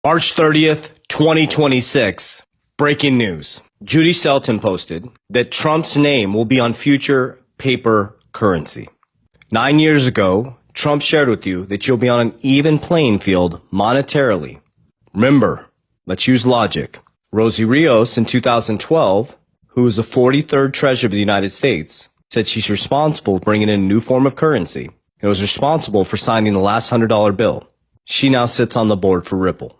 March 30th, 2026. Breaking news. Judy Shelton posted that Trump's name will be on future paper currency. 9 years ago, Trump shared with you that you'll be on an even playing field monetarily. Remember, let's use logic. Rosie Rios in 2012, who was the 43rd Treasurer of the United States, said she's responsible for bringing in a new form of currency and was responsible for signing the last $100 bill. She now sits on the board for Ripple.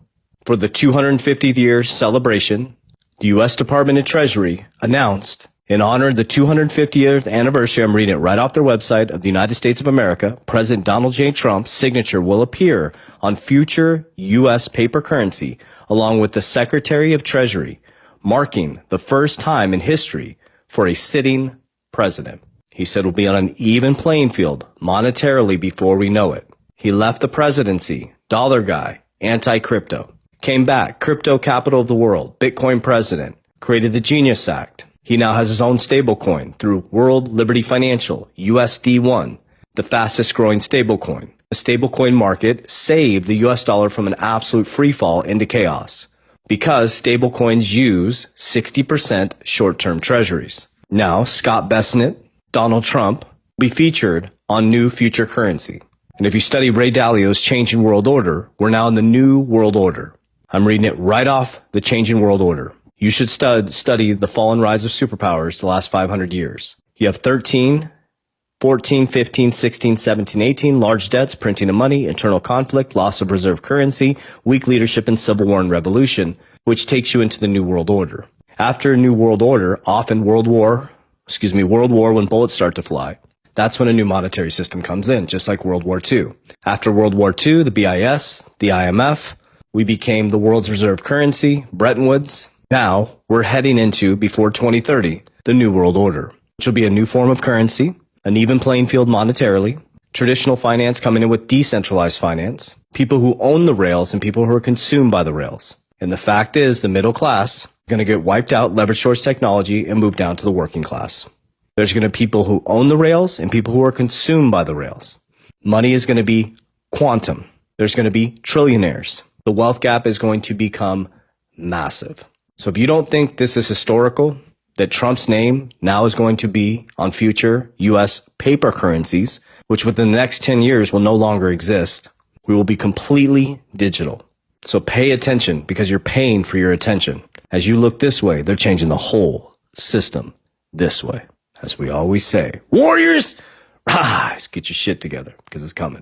For the 250th year celebration, the U.S. Department of Treasury announced, in honor of the 250th anniversary, I'm reading it right off their website, of the United States of America, President Donald J. Trump's signature will appear on future U.S. paper currency, along with the Secretary of Treasury, marking the first time in history for a sitting president. He said we'll be on an even playing field monetarily before we know it. He left the presidency, dollar guy, anti-crypto. Came back, crypto capital of the world, Bitcoin president, created the Genius Act. He now has his own stablecoin through World Liberty Financial, USD1, the fastest growing stablecoin. The stablecoin market saved the US dollar from an absolute free fall into chaos because stablecoins use 60% short-term treasuries. Now, Scott Bessent, Donald Trump, will be featured on new future currency. And if you study Ray Dalio's Changing World Order, we're now in the new world order. I'm reading it right off the Changing World Order. You should study the fall and rise of superpowers the last 500 years. You have 13, 14, 15, 16, 17, 18, large debts, printing of money, internal conflict, loss of reserve currency, weak leadership, and civil war and revolution, which takes you into the new world order. After a new world order, often world war when bullets start to fly. That's when a new monetary system comes in, just like World War II. After World War II, the BIS, the IMF, we became the world's reserve currency, Bretton Woods. Now we're heading into, before 2030, the new world order, which will be a new form of currency, an even playing field monetarily, traditional finance coming in with decentralized finance, people who own the rails and people who are consumed by the rails. And the fact is, the middle class is going to get wiped out, leverage towards technology, and move down to the working class. There's going to be people who own the rails and people who are consumed by the rails. Money is going to be quantum. There's going to be trillionaires. The wealth gap is going to become massive. So if you don't think this is historical, that Trump's name now is going to be on future U.S. paper currencies, which within the next 10 years will no longer exist, we will be completely digital. So pay attention because you're paying for your attention. As you look this way, they're changing the whole system this way. As we always say, warriors, rise, get your shit together because it's coming.